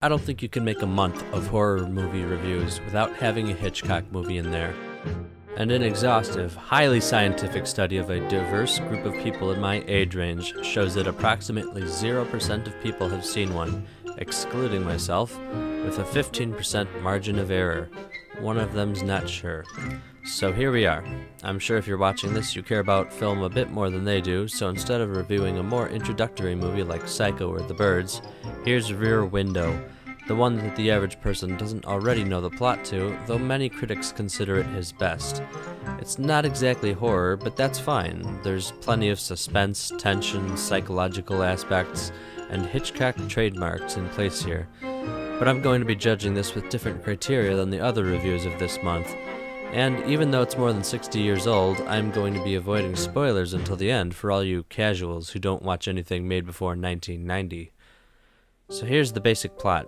I don't think you can make a month of horror movie reviews without having a Hitchcock movie in there. And an exhaustive, highly scientific study of a diverse group of people in my age range shows that approximately 0% of people have seen one, excluding myself, with a 15% margin of error. One of them's not sure. So here we are. I'm sure if you're watching this, you care about film a bit more than they do, so instead of reviewing a more introductory movie like Psycho or The Birds, here's Rear Window, the one that the average person doesn't already know the plot to, though many critics consider it his best. It's not exactly horror, but that's fine. There's plenty of suspense, tension, psychological aspects, and Hitchcock trademarks in place here. But I'm going to be judging this with different criteria than the other reviews of this month. And even though it's more than 60 years old, I'm going to be avoiding spoilers until the end for all you casuals who don't watch anything made before 1990. So here's the basic plot.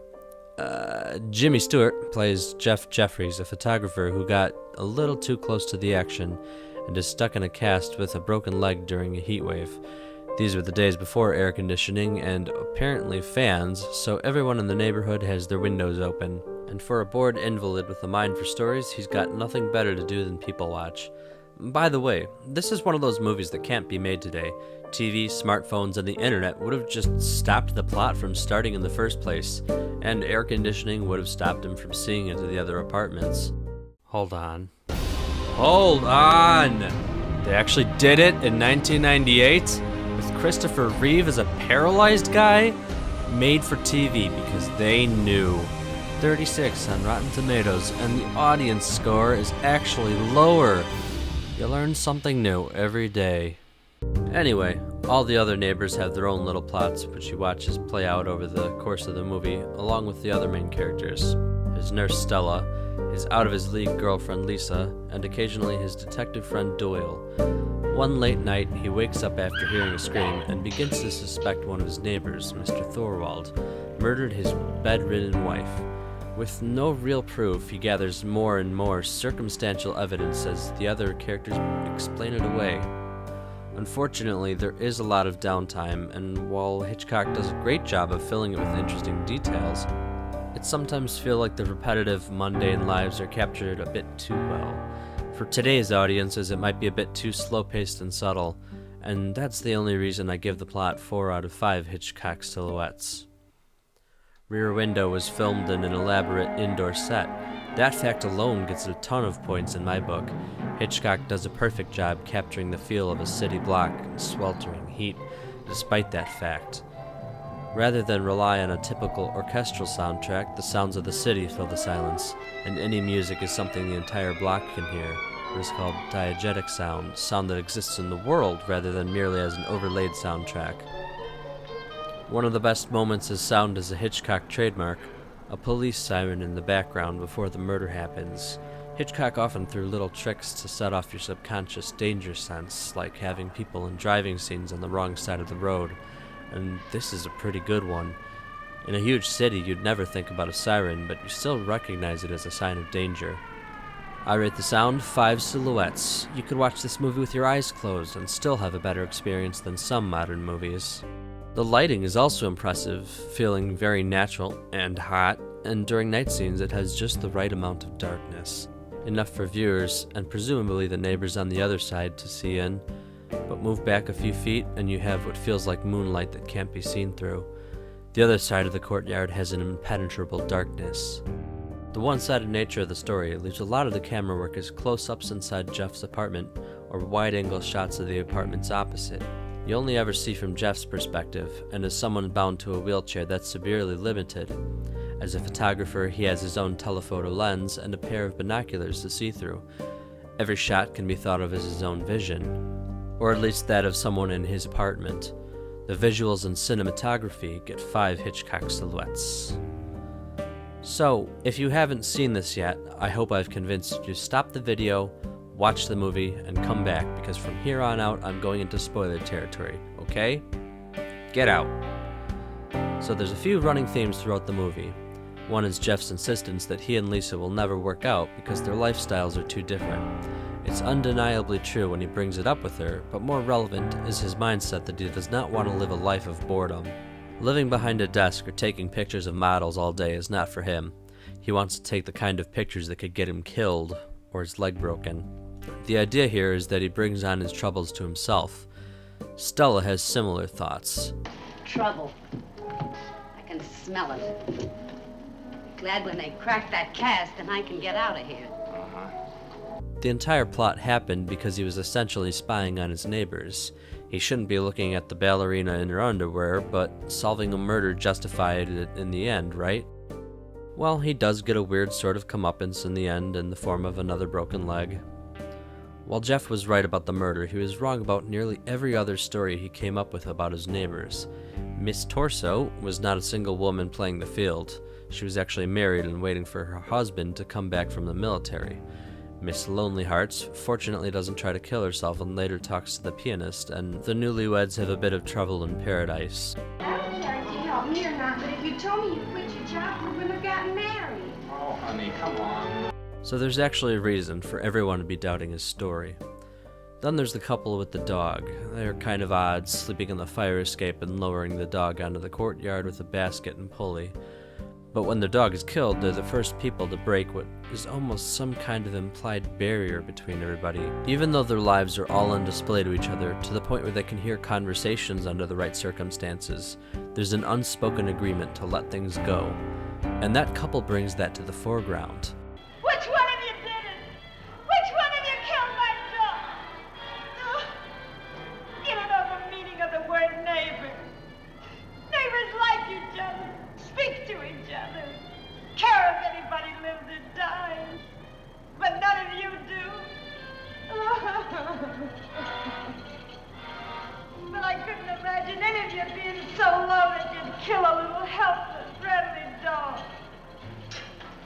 Jimmy Stewart plays Jeff Jeffries, a photographer who got a little too close to the action and is stuck in a cast with a broken leg during a heat wave. These were the days before air conditioning and apparently fans, so everyone in the neighborhood has their windows open. And for a bored invalid with a mind for stories, he's got nothing better to do than people watch. By the way, this is one of those movies that can't be made today. TV, smartphones, and the internet would have just stopped the plot from starting in the first place, and air conditioning would have stopped him from seeing into the other apartments. Hold on. They actually did it in 1998? With Christopher Reeve as a paralyzed guy? Made for TV because they knew. 36 on Rotten Tomatoes, and the audience score is actually lower. You learn something new every day. Anyway, all the other neighbors have their own little plots, which he watches play out over the course of the movie, along with the other main characters. His nurse Stella, his out-of-his-league girlfriend Lisa, and occasionally his detective friend Doyle. One late night, he wakes up after hearing a scream and begins to suspect one of his neighbors, Mr. Thorwald, murdered his bedridden wife. With no real proof, he gathers more and more circumstantial evidence as the other characters explain it away. Unfortunately, there is a lot of downtime, and while Hitchcock does a great job of filling it with interesting details, it sometimes feels like the repetitive, mundane lives are captured a bit too well. For today's audiences, it might be a bit too slow-paced and subtle, and that's the only reason I give the plot 4 out of 5 Hitchcock silhouettes. Rear Window was filmed in an elaborate indoor set. That fact alone gets a ton of points in my book. Hitchcock does a perfect job capturing the feel of a city block in sweltering heat, despite that fact. Rather than rely on a typical orchestral soundtrack, the sounds of the city fill the silence, and any music is something the entire block can hear. It is called diegetic sound that exists in the world rather than merely as an overlaid soundtrack. One of the best moments is sound as a Hitchcock trademark, a police siren in the background before the murder happens. Hitchcock often threw little tricks to set off your subconscious danger sense, like having people in driving scenes on the wrong side of the road, and this is a pretty good one. In a huge city, you'd never think about a siren, but you still recognize it as a sign of danger. I rate the sound 5 silhouettes. You could watch this movie with your eyes closed and still have a better experience than some modern movies. The lighting is also impressive, feeling very natural and hot, and during night scenes it has just the right amount of darkness. Enough for viewers, and presumably the neighbors on the other side, to see in, but move back a few feet and you have what feels like moonlight that can't be seen through. The other side of the courtyard has an impenetrable darkness. The one-sided nature of the story leaves a lot of the camera work as close-ups inside Jeff's apartment or wide-angle shots of the apartments opposite. You only ever see from Jeff's perspective, and as someone bound to a wheelchair, that's severely limited. As a photographer, he has his own telephoto lens and a pair of binoculars to see through. Every shot can be thought of as his own vision, or at least that of someone in his apartment. The visuals and cinematography get 5 Hitchcock silhouettes. So, if you haven't seen this yet, I hope I've convinced you to stop the video, watch the movie, and come back, because from here on out, I'm going into spoiler territory, okay? Get out. So there's a few running themes throughout the movie. One is Jeff's insistence that he and Lisa will never work out because their lifestyles are too different. It's undeniably true when he brings it up with her, but more relevant is his mindset that he does not want to live a life of boredom. Living behind a desk or taking pictures of models all day is not for him. He wants to take the kind of pictures that could get him killed or his leg broken. The idea here is that he brings on his troubles to himself. Stella has similar thoughts. Trouble. I can smell it. Glad when they crack that cast and I can get out of here. The entire plot happened because he was essentially spying on his neighbors. He shouldn't be looking at the ballerina in her underwear, but solving a murder justified it in the end, right? Well, he does get a weird sort of comeuppance in the end in the form of another broken leg. While Jeff was right about the murder, he was wrong about nearly every other story he came up with about his neighbors. Miss Torso was not a single woman playing the field. She was actually married and waiting for her husband to come back from the military. Miss Lonely Hearts fortunately doesn't try to kill herself and later talks to the pianist, and the newlyweds have a bit of trouble in paradise. I don't care if you help me or not, but if you told me you quit your job, we wouldn't have gotten married. Oh, honey, come on. So there's actually a reason for everyone to be doubting his story. Then there's the couple with the dog. They're kind of odd, sleeping in the fire escape and lowering the dog onto the courtyard with a basket and pulley. But when the dog is killed, they're the first people to break what is almost some kind of implied barrier between everybody. Even though their lives are all on display to each other, to the point where they can hear conversations under the right circumstances, there's an unspoken agreement to let things go. And that couple brings that to the foreground. Which one of you did it? Which one of you killed my dog? You don't know the meaning of the word neighbor. Neighbors like each other, speak to each other, care if anybody lives or dies. But none of you do. But I couldn't imagine any of you being so low that you'd kill a little helpless, friendly dog.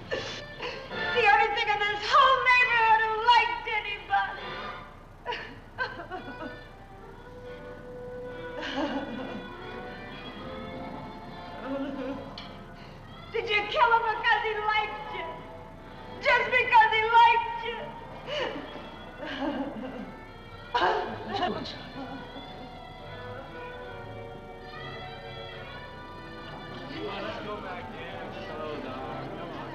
The only thing in this whole neighborhood who liked anybody. Did you kill him because he liked you? Just because he liked you? Let's go back in. Slow down. Come on.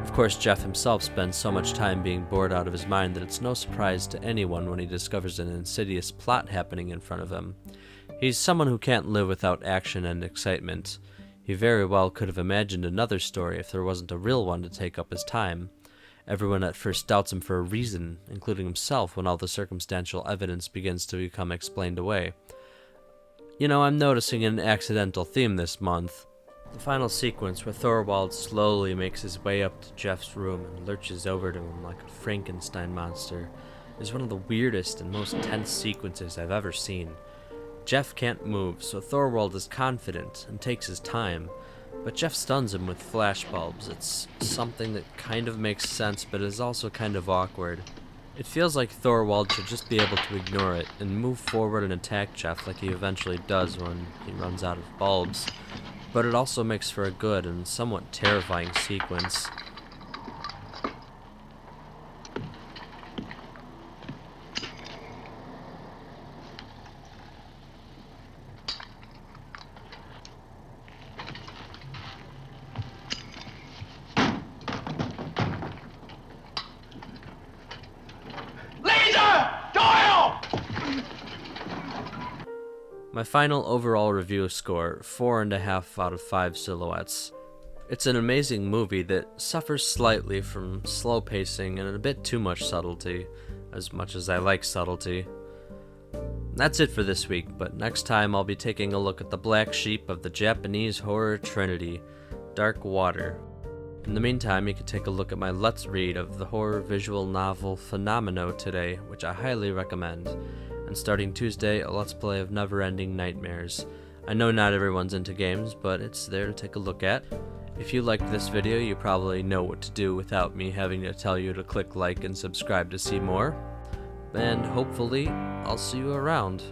Of course, Jeff himself spends so much time being bored out of his mind that it's no surprise to anyone when he discovers an insidious plot happening in front of him. He's someone who can't live without action and excitement. He very well could have imagined another story if there wasn't a real one to take up his time. Everyone at first doubts him for a reason, including himself, when all the circumstantial evidence begins to become explained away. You know, I'm noticing an accidental theme this month. The final sequence where Thorwald slowly makes his way up to Jeff's room and lurches over to him like a Frankenstein monster is one of the weirdest and most tense sequences I've ever seen. Jeff can't move, so Thorwald is confident and takes his time, but Jeff stuns him with flashbulbs. It's something that kind of makes sense, but is also kind of awkward. It feels like Thorwald should just be able to ignore it and move forward and attack Jeff like he eventually does when he runs out of bulbs. But it also makes for a good and somewhat terrifying sequence. My final overall review score, 4.5 out of 5 silhouettes. It's an amazing movie that suffers slightly from slow pacing and a bit too much subtlety, as much as I like subtlety. That's it for this week, but next time I'll be taking a look at the black sheep of the Japanese horror trinity, Dark Water. In the meantime, you can take a look at my Let's Read of the horror visual novel Phenomeno today, which I highly recommend. And starting Tuesday, a Let's Play of Neverending Nightmares. I know not everyone's into games, but it's there to take a look at. If you liked this video, you probably know what to do without me having to tell you to click like and subscribe to see more. And hopefully, I'll see you around.